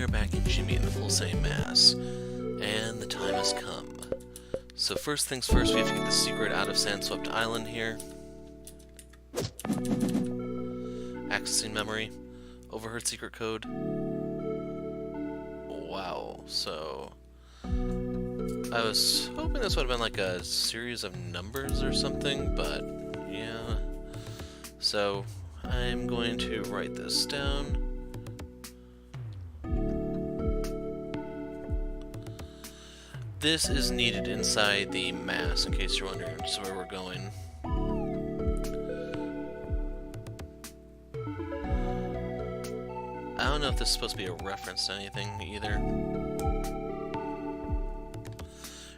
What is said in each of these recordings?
are back in Jimmy in the Pulsating Mass, and the time has come. So first things first, we have to get the secret out of Sandswept Island here. Accessing memory. Overheard secret code. Wow, so... I was hoping this would have been like a series of numbers or something, but yeah. So, I'm going to write this down. This is needed inside the mass, in case you're wondering just where we're going. I don't know if this is supposed to be a reference to anything either.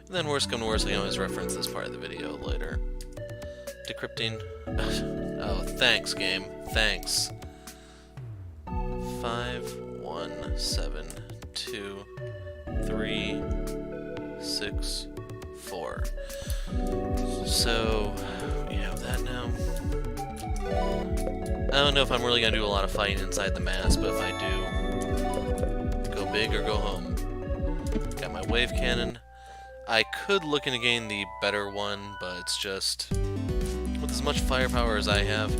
And then worst come to worst, I can always reference this part of the video later. Decrypting. Oh, thanks, game. Thanks. 5, 1, 7, 2, 3, 6, 4. So, we have that now. I don't know if I'm really going to do a lot of fighting inside the mass, but if I do, go big or go home. Got my wave cannon. I could look into getting the better one, but it's just, with as much firepower as I have,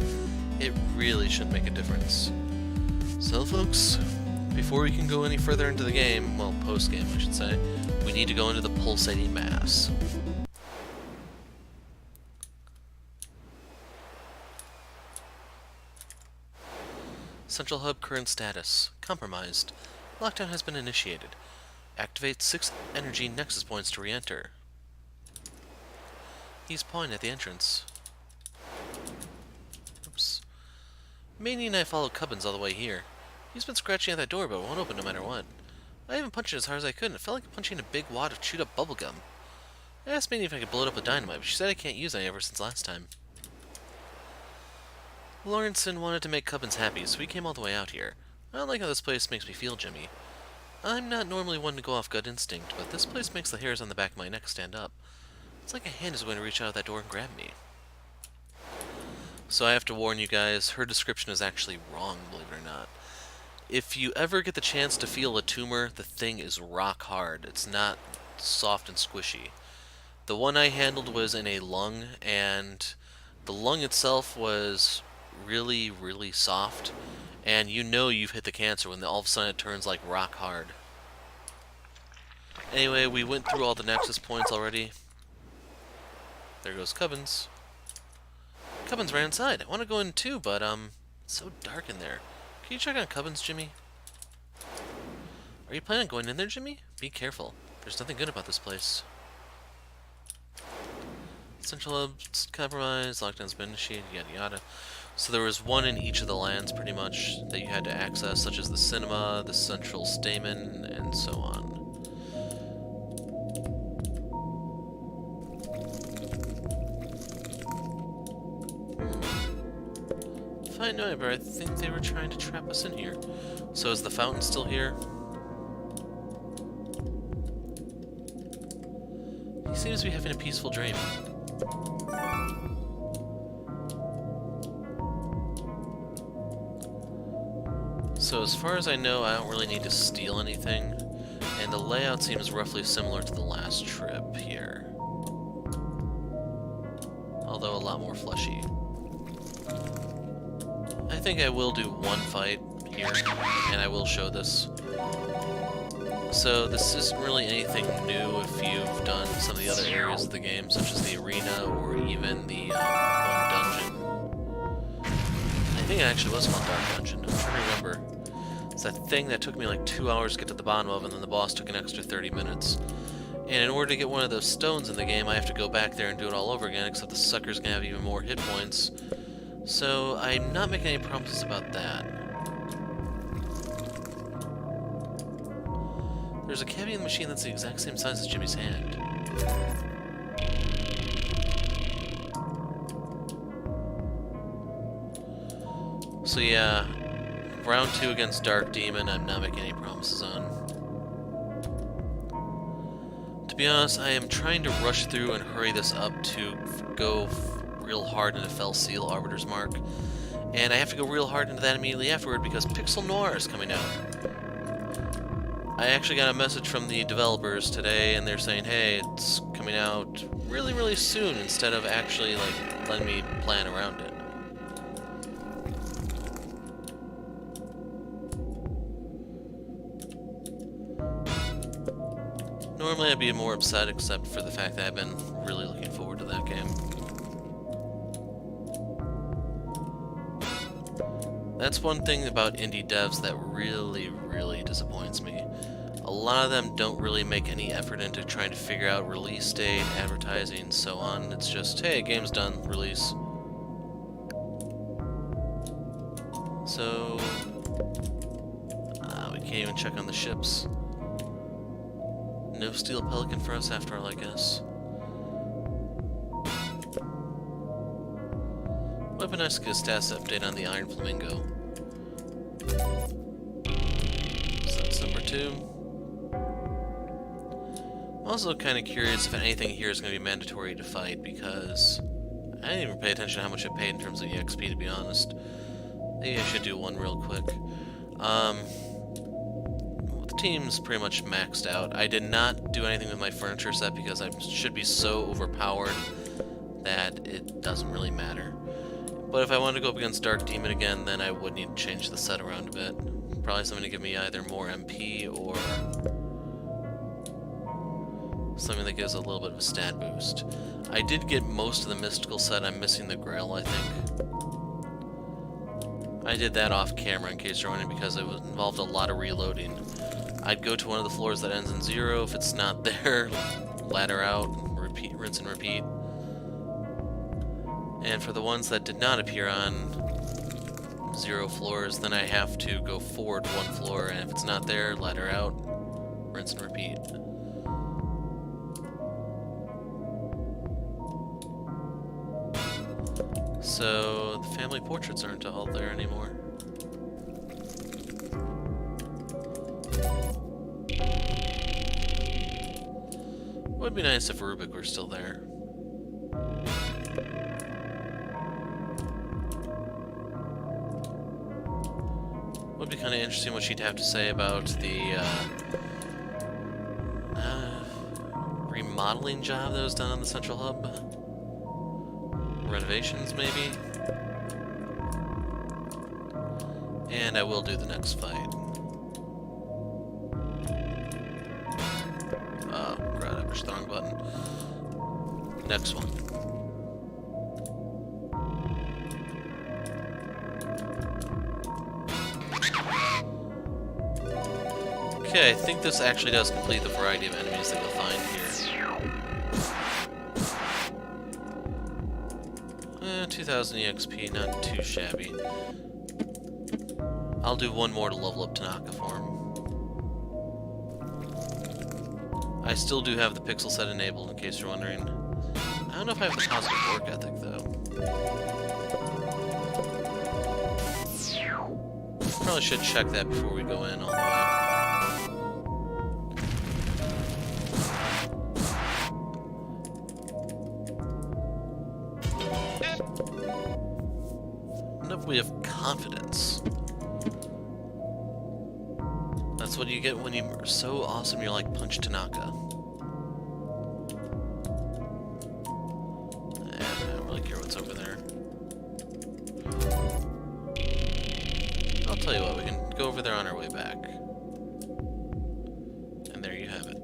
it really shouldn't make a difference. So folks, before we can go any further into the game, well, post-game I should say, we need to go into the Pulsating Mass. Central Hub current status. Compromised. Lockdown has been initiated. Activate 6 energy nexus points to re-enter. He's pawing at the entrance. Oops. Manny and I followed Cubbins all the way here. He's been scratching at that door, but it won't open no matter what. I even punched it as hard as I could, and it felt like punching a big wad of chewed-up bubblegum. I asked Manny if I could blow it up with dynamite, but she said I can't use any ever since last time. Lawrenson wanted to make Cubbins happy, so we came all the way out here. I don't like how this place makes me feel, Jimmy. I'm not normally one to go off gut instinct, but this place makes the hairs on the back of my neck stand up. It's like a hand is going to reach out of that door and grab me. So I have to warn you guys, her description is actually wrong, believe it or not. If you ever get the chance to feel a tumor, the thing is rock hard. It's not soft and squishy. The one I handled was in a lung, and the lung itself was really, really soft. And you know you've hit the cancer when all of a sudden it turns like rock hard. Anyway, we went through all the nexus points already. There goes Cubbins. Cubbins ran inside. I want to go in too, but it's so dark in there. Can you check on Cubbins, Jimmy? Are you planning on going in there, Jimmy? Be careful. There's nothing good about this place. Central Hub's compromised, lockdown's been initiated, yada yada. So there was one in each of the lands, pretty much, that you had to access, such as the cinema, the central stamen, and so on. Fine, no, but I think they were trying to trap us in here. So is the fountain still here? He seems to be having a peaceful dream. So as far as I know, I don't really need to steal anything, and the layout seems roughly similar to the last trip here. Although a lot more fleshy. I think I will do one fight here, and I will show this. So this isn't really anything new if you've done some of the other areas of the game, such as the arena or even the one dungeon. I think it actually was called Dark Dungeon, I'm trying to remember. It's that thing that took me like 2 hours to get to the bottom of, and then the boss took an extra 30 minutes. And in order to get one of those stones in the game, I have to go back there and do it all over again, except the sucker's gonna have even more hit points. So I'm not making any promises about that. There's a cavity in the machine that's the exact same size as Jimmy's hand. So yeah, round 2 against Dark Demon, I'm not making any promises on. To be honest, I am trying to rush through and hurry this up to go real hard into Fell Seal Arbiter's Mark. And I have to go real hard into that immediately afterward because Pixel Noir is coming out. I actually got a message from the developers today, and they're saying, hey, it's coming out really, really soon, instead of actually, like, letting me plan around it. Normally I'd be more upset, except for the fact that I've been really looking forward to that game. That's one thing about indie devs that really, really disappoints me. A lot of them don't really make any effort into trying to figure out release date, advertising, so on. It's just, hey, game's done, release. So, we can't even check on the ships. No Steel Pelican for us after all, I guess. Would be nice to get a status update on the Iron Flamingo. So that's number 2. I'm also kind of curious if anything here is going to be mandatory to fight, because I didn't even pay attention to how much it paid in terms of EXP, to be honest. Maybe I should do one real quick. The team's pretty much maxed out. I did not do anything with my furniture set because I should be so overpowered that it doesn't really matter. But if I wanted to go up against Dark Demon again, then I would need to change the set around a bit. Probably something to give me either more MP or something that gives a little bit of a stat boost. I did get most of the mystical set. I'm missing the Grail, I think. I did that off camera in case you're wondering, because it involved a lot of reloading. I'd go to one of the floors that ends in 0. If it's not there, ladder out, repeat, rinse and repeat. And for the ones that did not appear on 0 floors, then I have to go forward 1 floor, and if it's not there, ladder out, rinse and repeat. So, the family portraits aren't all there anymore. Would be nice if Rubik were still there. Would be kind of interesting what she'd have to say about the remodeling job that was done on the Central Hub. Renovations, maybe? And I will do the next fight. Oh, crap, I pushed the wrong button. Next one. Okay, I think this actually does complete the variety of enemies that you'll find here. 2000 EXP, not too shabby. I'll do one more to level up Tanaka form. I still do have the pixel set enabled, in case you're wondering. I don't know if I have the positive work ethic, though. Probably should check that before we go in all the way. We have confidence. That's what you get when you're so awesome you're like Punch Tanaka. I don't really care what's over there. I'll tell you what, we can go over there on our way back. And there you have it.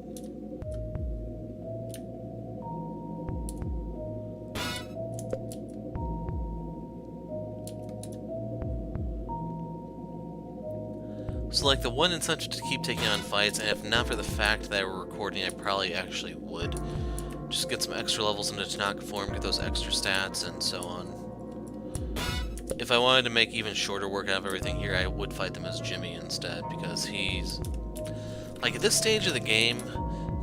So, like, the one incentive to keep taking on fights, and if not for the fact that we're recording, I probably actually would. Just get some extra levels into Tanaka form, get those extra stats, and so on. If I wanted to make even shorter work out of everything here, I would fight them as Jimmy instead, because he's... Like, at this stage of the game,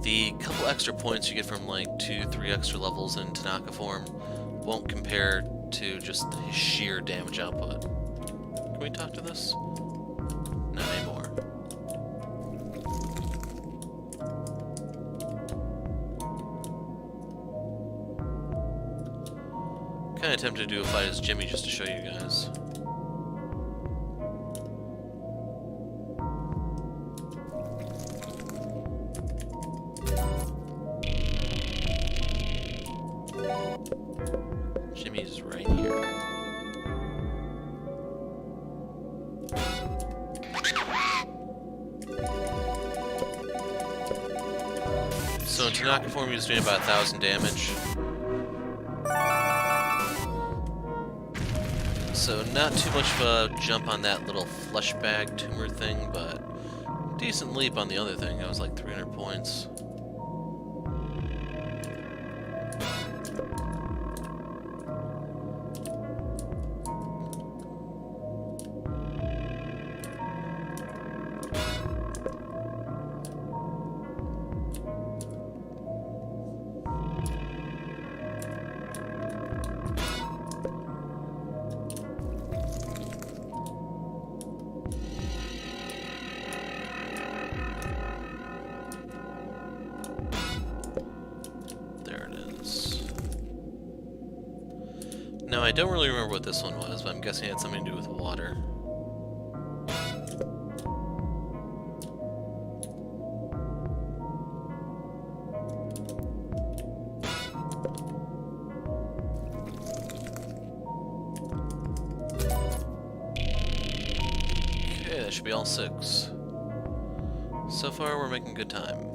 the couple extra points you get from, like, 2-3 extra levels in Tanaka form won't compare to just his sheer damage output. Can we talk to this? Not anymore. Kinda tempted to do a fight as Jimmy just to show you guys. So to not conform, he's doing about 1,000 damage. So not too much of a jump on that little flesh bag tumor thing, but decent leap on the other thing. That was like 300 points. Now, I don't really remember what this one was, but I'm guessing it had something to do with water. Okay, that should be all 6. So far, we're making good time.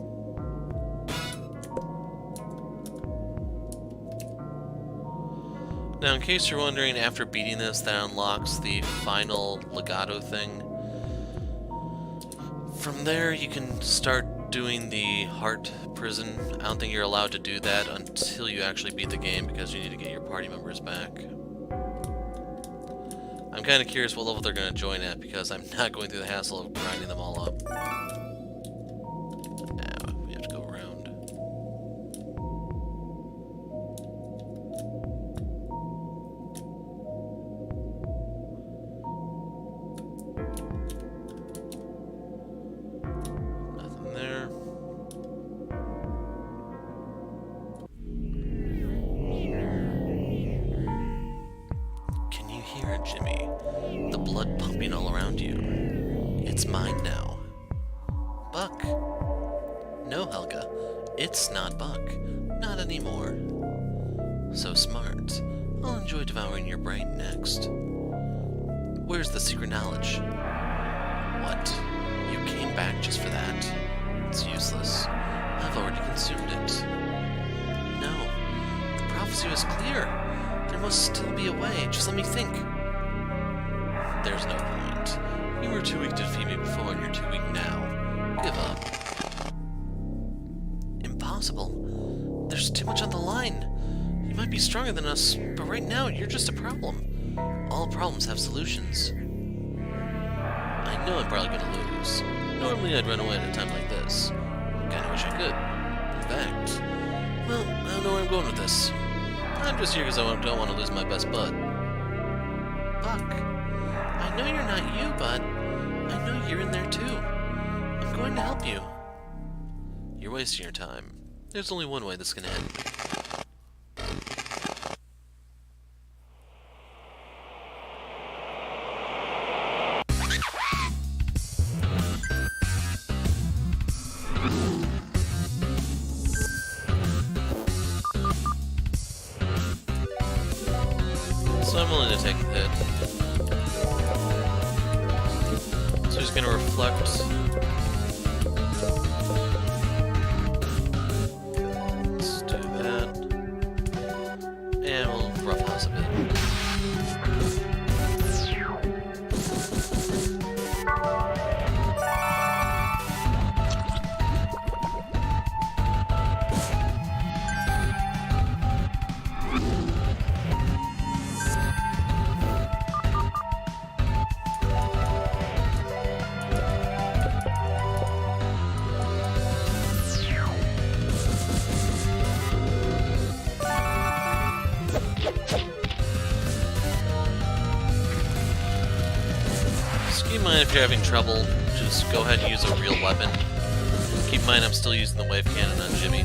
Now, in case you're wondering, after beating this, that unlocks the final legato thing. From there, you can start doing the heart prison. I don't think you're allowed to do that until you actually beat the game, because you need to get your party members back. I'm kind of curious what level they're going to join at, because I'm not going through the hassle of grinding them all up. Now, we have to go around. Jimmy, the blood pumping all around you. It's mine now. Buck. No, Helga, it's not Buck. Not anymore. So smart. I'll enjoy devouring your brain next. Where's the secret knowledge? What? You came back just for that? It's useless. I've already consumed it. No. The prophecy was clear. There must still be a way. Just let me think. There's no point. You were too weak to defeat me before, and you're too weak now. Give up. Impossible. There's too much on the line. You might be stronger than us, but right now, you're just a problem. All problems have solutions. I know I'm probably gonna lose. Normally I'd run away at a time like this. Kinda wish I could. In fact, well, I don't know where I'm going with this. I'm just here because I don't want to lose my best bud. Buck. I know you're not you, bud. I know you're in there too. I'm going to help you. You're wasting your time. There's only one way this can end. So I'm willing to take a hit. So he's going to reflect. Let's do that. And we'll roughhouse a bit. Keep in mind if you're having trouble, just go ahead and use a real weapon. Keep in mind I'm still using the wave cannon on Jimmy.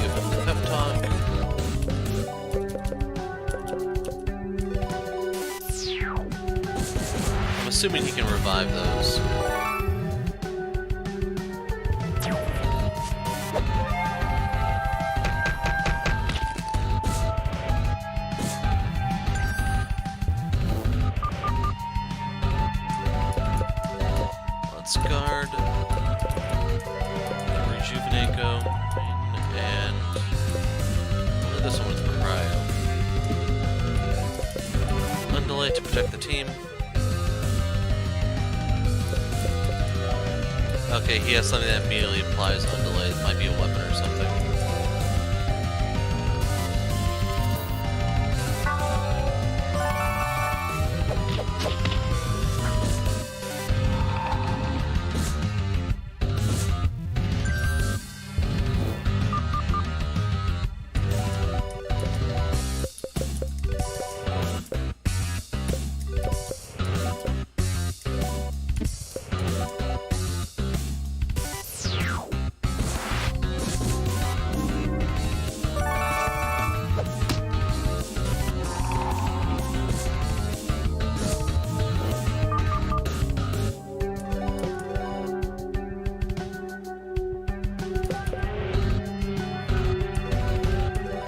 Give him the pep talk. I'm assuming he can revive those. undulate to protect the team. Okay, he has something that immediately applies undulate. It might be a weapon or something.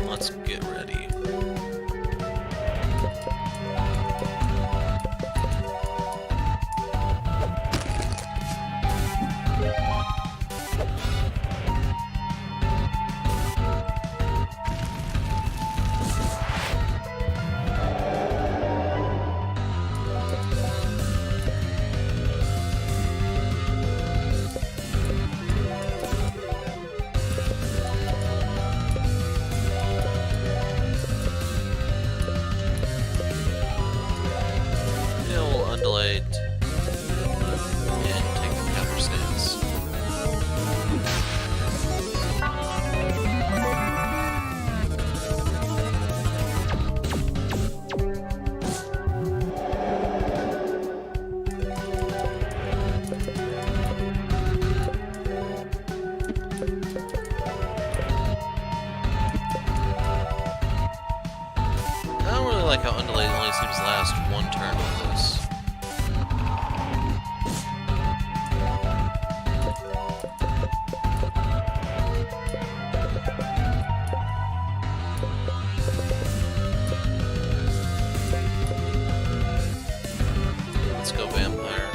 Let's get ready. Undulate and take the counter stance. I don't really like how undulate only seems to last one turn with this. Let's go vampire.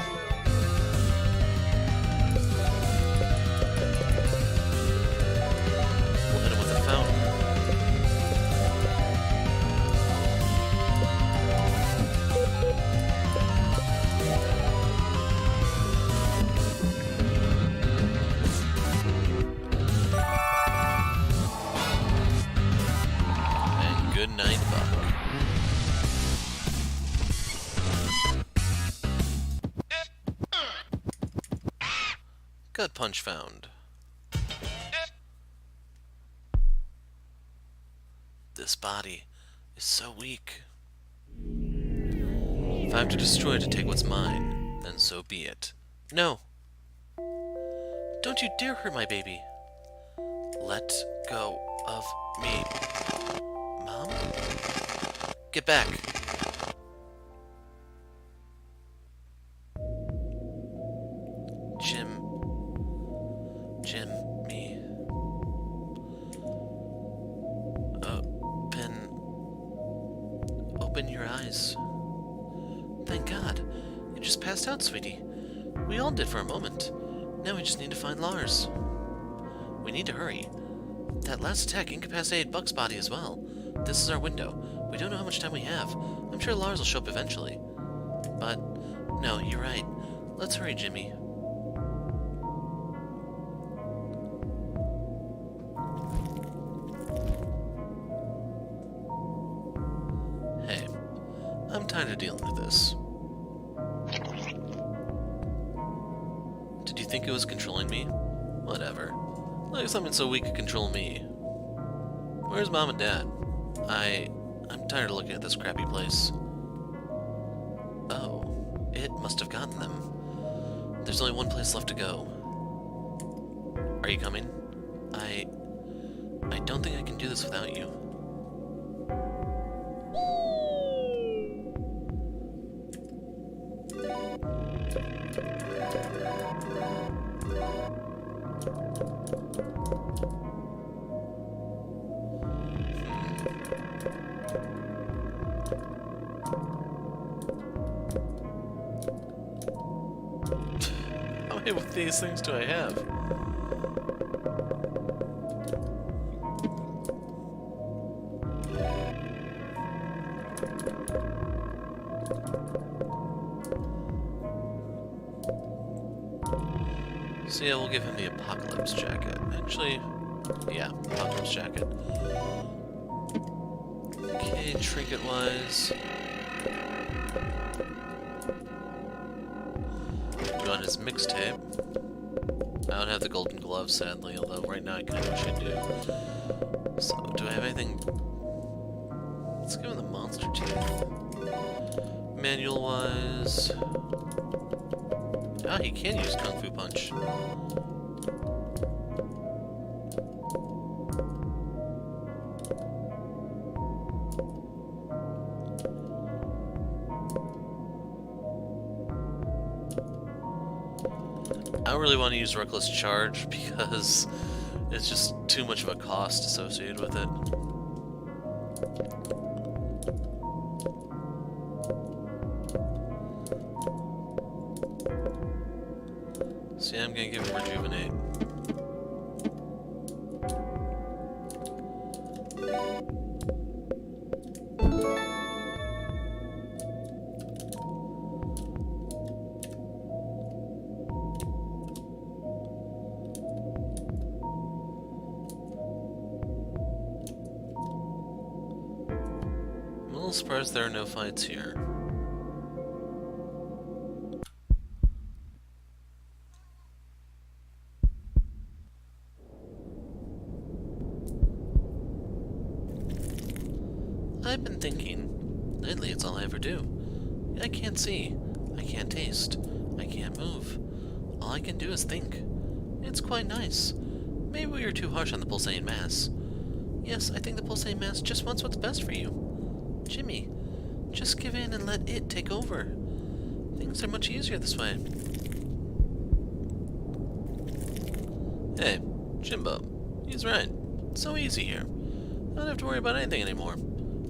We'll hit him with a fountain. And good night, Buck. Gut punch found. This body is so weak. If I have to destroy it to take what's mine, then so be it. No! Don't you dare hurt my baby! Let go of me. Mom? Get back! Jimmy. Open your eyes. Thank God. You just passed out, sweetie. We all did for a moment. Now we just need to find Lars. We need to hurry. That last attack incapacitated Buck's body as well. This is our window. We don't know how much time we have. I'm sure Lars will show up eventually. But, no, you're right. Let's hurry, Jimmy. Hey, I'm tired of dealing with this. Did you think it was controlling me? Whatever. Like something so weak could control me. Where's Mom and Dad? I'm tired of looking at this crappy place. Oh, it must have gotten them. There's only one place left to go. Are you coming? I don't think I can do this without you. How many of these things do I have? So yeah, we'll give him the Apocalypse Jacket. Actually, yeah, Apocalypse Jacket. Okay, trinket-wise. Go on his mixtape. I don't have the golden glove, sadly, although right now I kind of wish I do. So, do I have anything? Let's give him the monster teeth. Manual-wise... Ah, he can use Kung Fu Punch. I don't really want to use Reckless Charge because it's just too much of a cost associated with it. So yeah, I'm gonna give him Rejuvenate. I'm a little surprised there are no fights here. I've been thinking, lately it's all I ever do. I can't see, I can't taste, I can't move. All I can do is think. It's quite nice. Maybe we are too harsh on the Pulsating Mass. Yes, I think the Pulsating Mass just wants what's best for you. Jimmy, just give in and let it take over. Things are much easier this way. Hey, Jimbo, he's right. It's so easy here. I don't have to worry about anything anymore.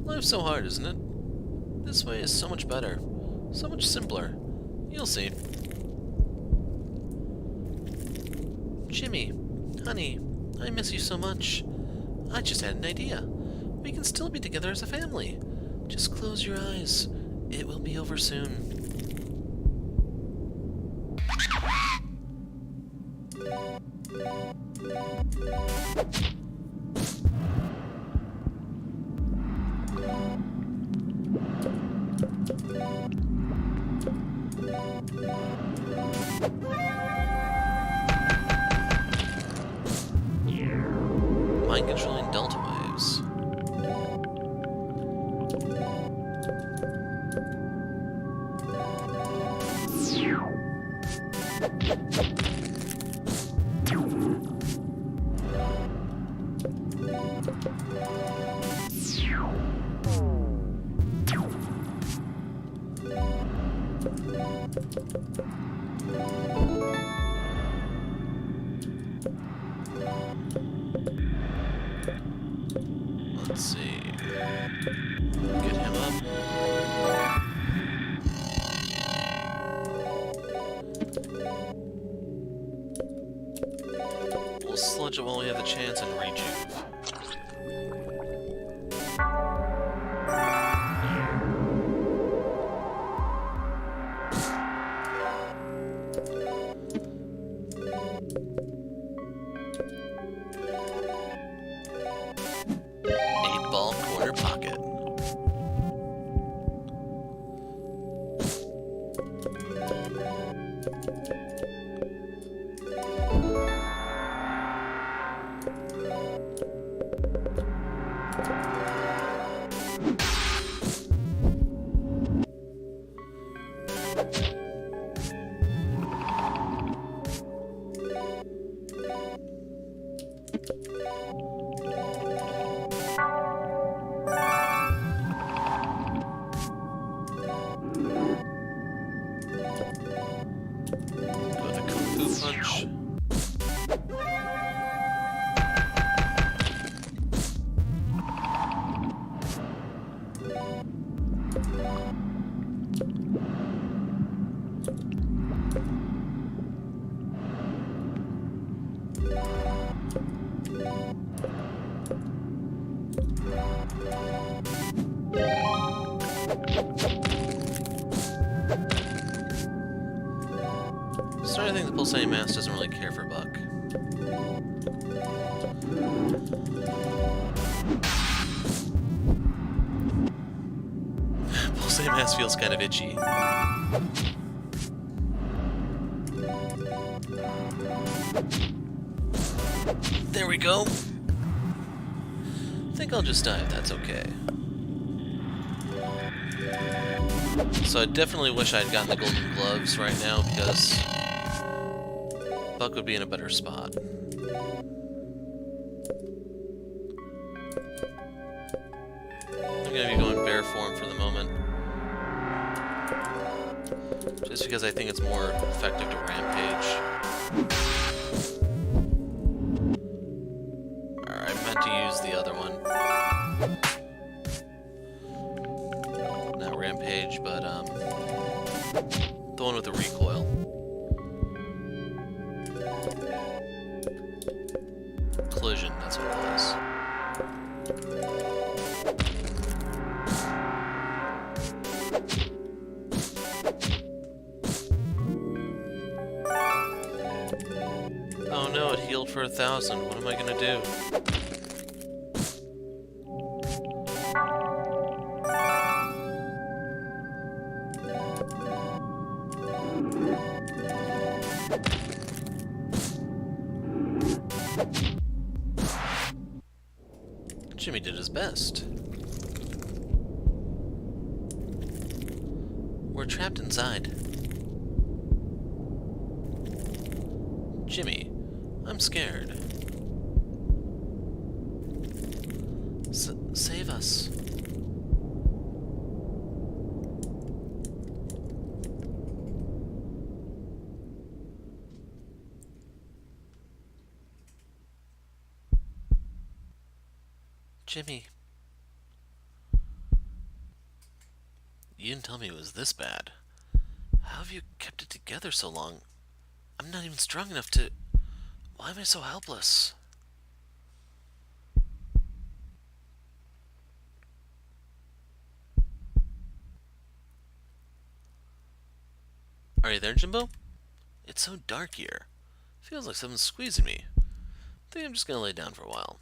Life's so hard, isn't it? This way is so much better. So much simpler. You'll see. Jimmy, honey, I miss you so much. I just had an idea. We can still be together as a family. Just close your eyes. It will be over soon. Mind-controlling delta waves. Let's see. Get him up. We'll sludge it while we have the chance and rejuve. Ball corner pocket. Punch. the Pulsating Mass doesn't really care for Buck. Pulsating Mass feels kind of itchy. There we go. I think I'll just die if that's okay. So I definitely wish I'd gotten the golden gloves right now because Buck would be in a better spot. I'm gonna be going bear form for the moment. Just because I think it's more effective to rampage. Alright, I meant to use the other one. Not rampage, but the one with the recoil. Collision, that's what it was. Oh no, it healed for 1,000. What am I gonna do? Jimmy did his best. We're trapped inside. Jimmy, I'm scared. Save us. Jimmy. You didn't tell me it was this bad. How have you kept it together so long? I'm not even strong enough to... Why am I so helpless? Are you there, Jimbo? It's so dark here. Feels like someone's squeezing me. I think I'm just gonna lay down for a while.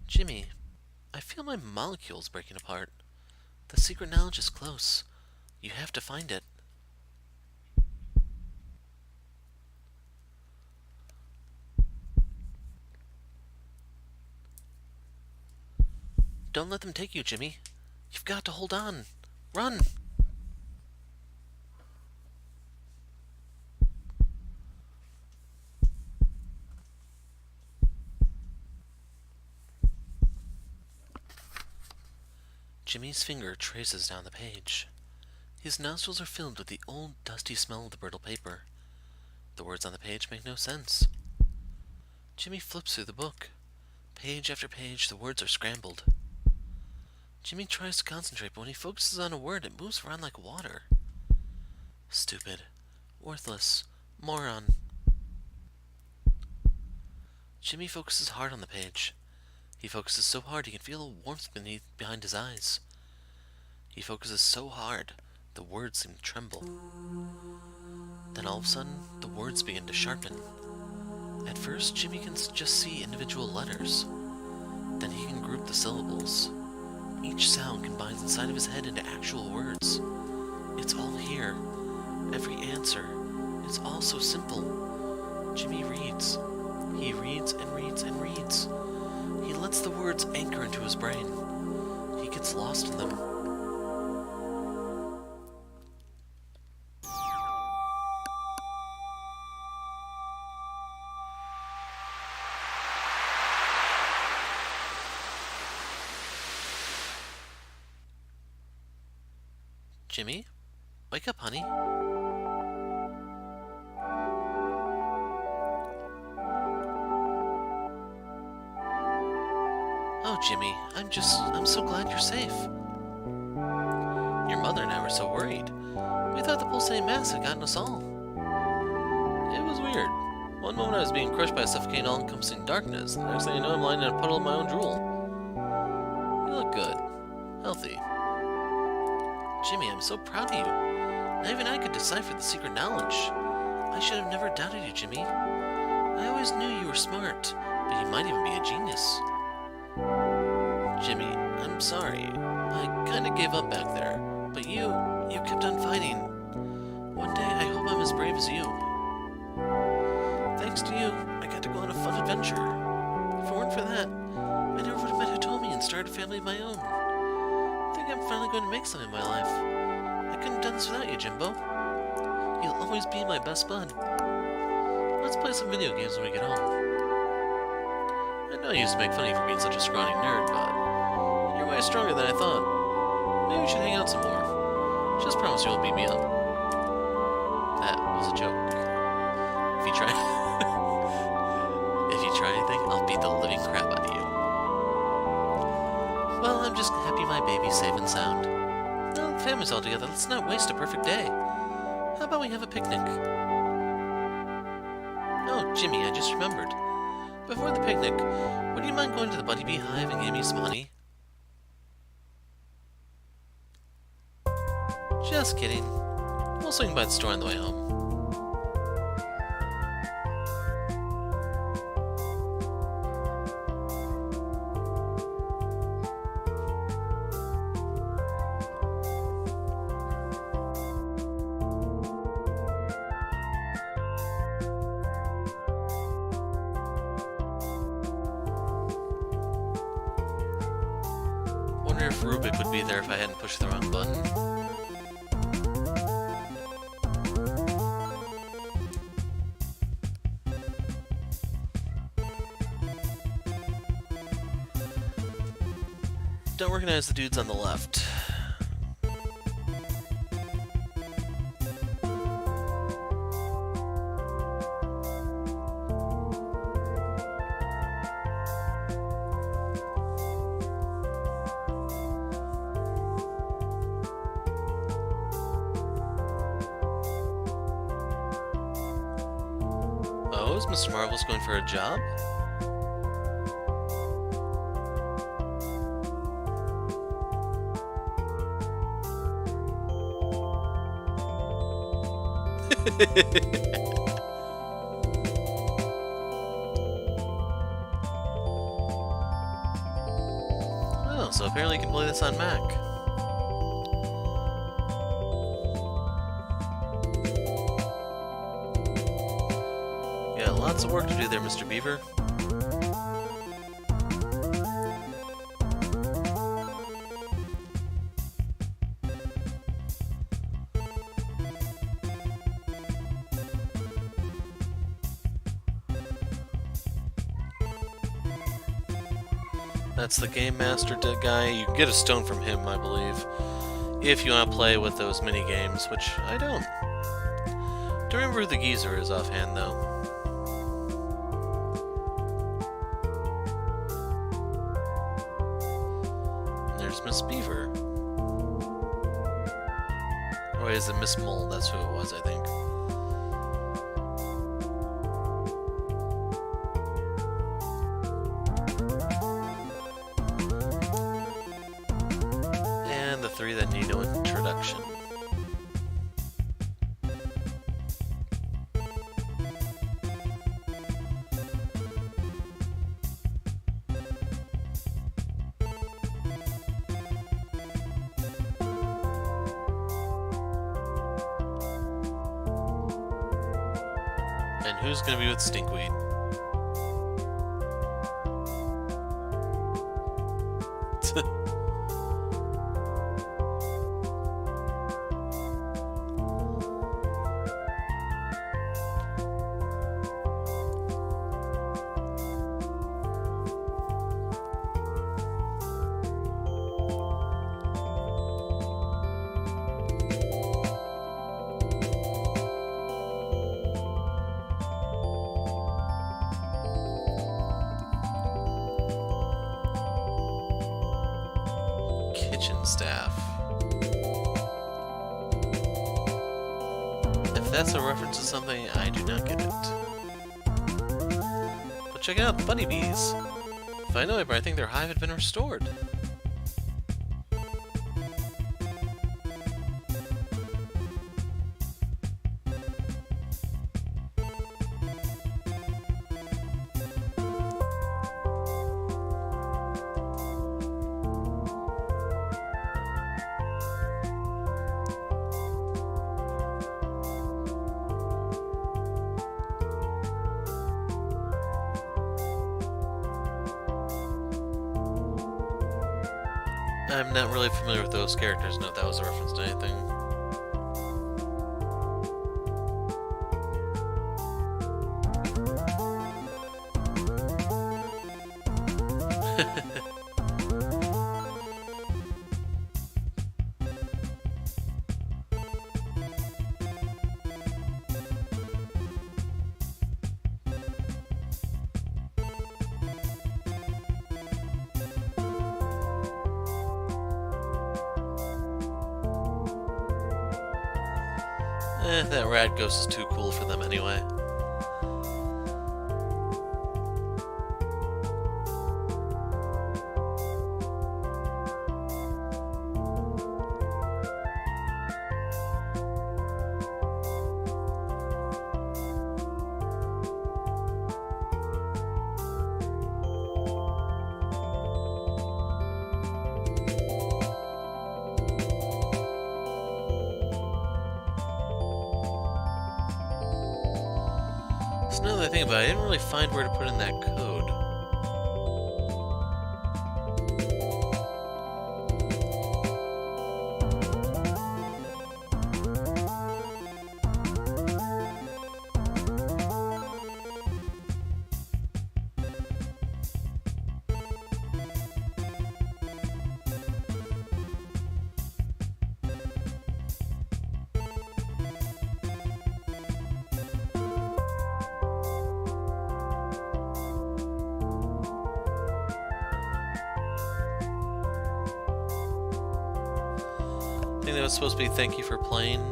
Jimmy, I feel my molecules breaking apart. The secret knowledge is close. You have to find it. Don't let them take you, Jimmy. You've got to hold on. Run! Jimmy's finger traces down the page. His nostrils are filled with the old, dusty smell of the brittle paper. The words on the page make no sense. Jimmy flips through the book. Page after page, the words are scrambled. Jimmy tries to concentrate, but when he focuses on a word, it moves around like water. Stupid. Worthless. Moron. Jimmy focuses hard on the page. He focuses so hard he can feel a warmth behind his eyes. He focuses so hard, the words seem to tremble. Then all of a sudden, the words begin to sharpen. At first, Jimmy can just see individual letters. Then he can group the syllables. Each sound combines inside of his head into actual words. It's all here. Every answer. It's all so simple. Jimmy reads. He reads and reads and reads. He lets the words anchor into his brain. He gets lost in them. Jimmy? Wake up, honey. Oh, Jimmy, I'm so glad you're safe. Your mother and I were so worried. We thought the Pulsating Mass had gotten us all. It was weird. One moment I was being crushed by a suffocating all-encompassing darkness, the next thing I know I'm lying in a puddle of my own drool. look good. Healthy. Jimmy, I'm so proud of you. Not even I could decipher the secret knowledge. I should have never doubted you, Jimmy. I always knew you were smart, but you might even be a genius. Jimmy, I'm sorry. I kinda gave up back there, but you kept on fighting. One day I hope I'm as brave as you. Thanks to you, I got to go on a fun adventure. If it weren't for that, I never would have met Hitomi and started a family of my own. I think I'm finally going to make something in my life. I couldn't have done this without you, Jimbo. You'll always be my best bud. Let's play some video games when we get home. I know I used to make fun of you for being such a scrawny nerd, but you're way stronger than I thought. Maybe we should hang out some more. Just promise you won't beat me up. That was a joke. If you try anything, I'll beat the living crap out of you. Well, I'm just happy my baby's safe and sound. Now the family's all together, let's not waste a perfect day. How about we have a picnic? Oh, Jimmy, I just remembered. Before the picnic, would you mind going to the Bunny Bee Hive and getting me some honey? Just kidding. We'll swing by the store on the way home. I wonder if Rubik would be there if I hadn't pushed the wrong button. Don't recognize the dudes on the left. Oh, is Mr. Marvel's going for a job? Oh, so apparently you can play this on Mac. Yeah, lots of work to do there, Mr. Beaver. That's the Game Master guy. You can get a stone from him, I believe, if you want to play with those mini games, which I don't. Don't remember who the geezer is offhand, though. And there's Miss Beaver. Or is it Miss Mole? That's who it was, I think. Three that need no introduction. And who's gonna be with Stinkweed? Kitchen staff. If that's a reference to something, I do not get it. But check out the bunny bees. If I know it, but I think their hive had been restored. I'm not really familiar with those characters. No, if that was a reference to anything. That rad ghost is too cool for them anyway. So now that I think about it, I didn't really find where to put in that code. I think that was supposed to be thank you for playing.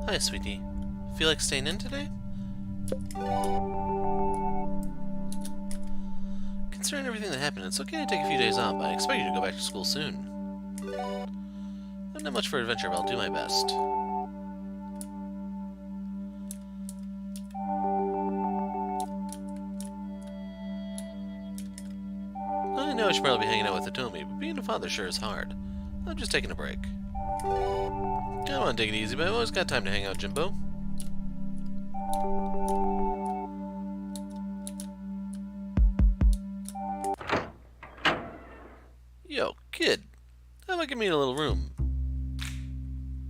Hi, sweetie. Feel like staying in today? Considering everything that happened, it's okay to take a few days off, but I expect you to go back to school soon. I'm not much for adventure, but I'll do my best. I know I should probably be hanging out with Hitomi, but being a father sure is hard. I'm just taking a break. Come on, take it easy, but I've always got time to hang out, Jimbo. Yo, kid, how about give me a little room?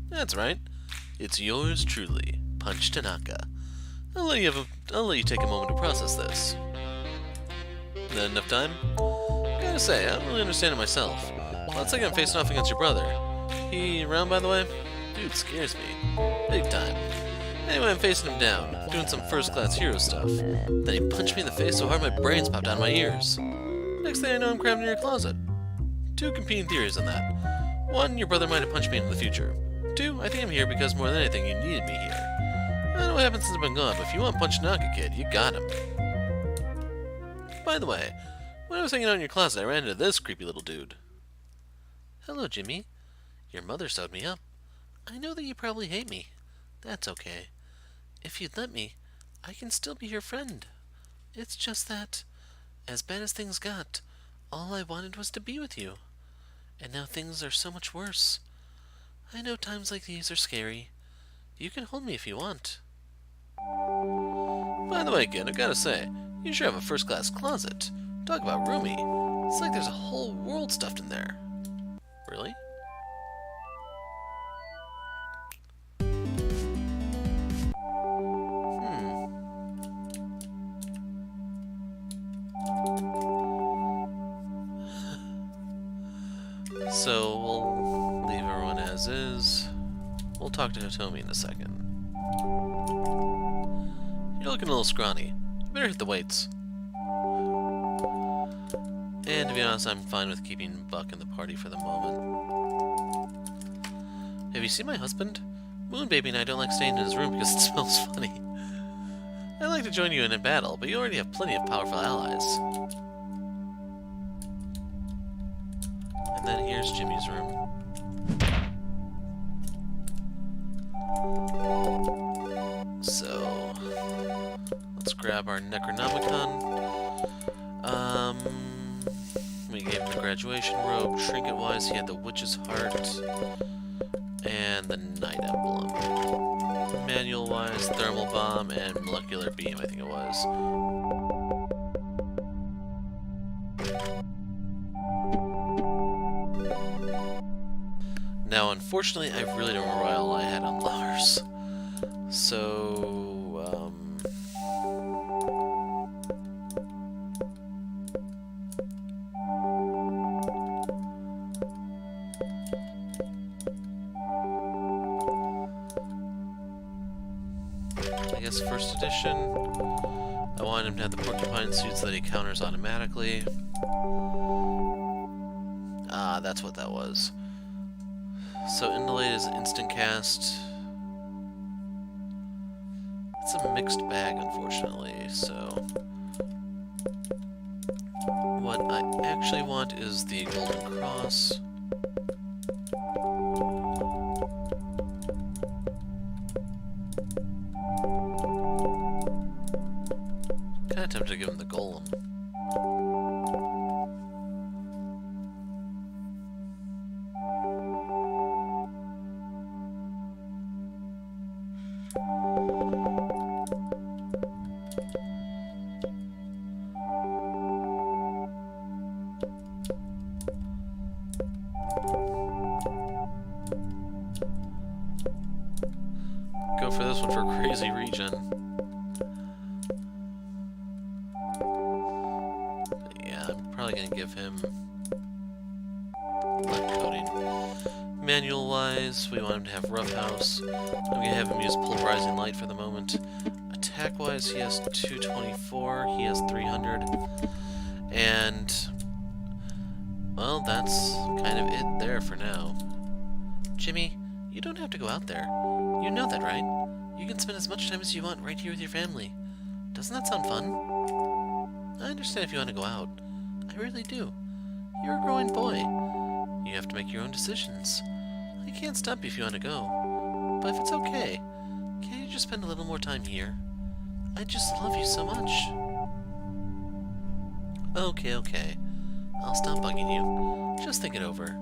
That's right. It's yours truly, Punch Tanaka. I'll let you take a moment to process this. Not enough time? Gotta say, I don't really understand it myself. Well, it's like I'm facing off against your brother. He around, by the way? Dude scares me. Big time. Anyway, I'm facing him down, doing some first-class hero stuff. Then he punched me in the face so hard my brains popped out of my ears. Next thing I know, I'm crammed in your closet. Two competing theories on that. One, your brother might have punched me in the future. Two, I think I'm here because more than anything, you needed me here. I don't know what happened since I've been gone, but if you want Punch Tanaka, kid, you got him. By the way, when I was hanging out in your closet, I ran into this creepy little dude. Hello, Jimmy. Your mother sewed me up. I know that you probably hate me. That's okay. If you'd let me, I can still be your friend. It's just that, as bad as things got, all I wanted was to be with you. And now things are so much worse. I know times like these are scary. You can hold me if you want. By the way, kid, I gotta say, you sure have a first-class closet. Talk about roomy. It's like there's a whole world stuffed in there. Really? So, we'll leave everyone as is. We'll talk to Hitomi in a second. You're looking a little scrawny. You better hit the weights. And to be honest, I'm fine with keeping Buck in the party for the moment. Have you seen my husband? Moonbaby and I don't like staying in his room because it smells funny. I'd like to join you in a battle, but you already have plenty of powerful allies. And then here's Jimmy's room. So, grab our Necronomicon. We gave him the graduation robe. Trinket-wise, he had the Witch's Heart and the Night Emblem. Manual-wise, Thermal Bomb and Molecular Beam, I think it was. Now, unfortunately, I really don't remember all I had on Lars. So, I guess first edition, I wanted him to have the porcupine suit so that he counters automatically. Ah, that's what that was. So Indolate is instant cast. It's a mixed bag, unfortunately, so... What I actually want is the Golden Cross. Kinda tempted to give him the Golem. Go for this one for crazy regen. Yeah, I'm probably gonna give him lead coating. Manual wise, we want him to have Rough House. I'm gonna have him use Pulverizing Light for the moment. Attack wise, he has 224, he has 300. And well, that's kind of it there for now. Jimmy, you don't have to go out there. You know that, right? You can spend as much time as you want right here with your family. Doesn't that sound fun? I understand if you want to go out. I really do. You're a growing boy. You have to make your own decisions. I can't stop you if you want to go. But if it's okay, can't you just spend a little more time here? I just love you so much. Okay. I'll stop bugging you. Just think it over.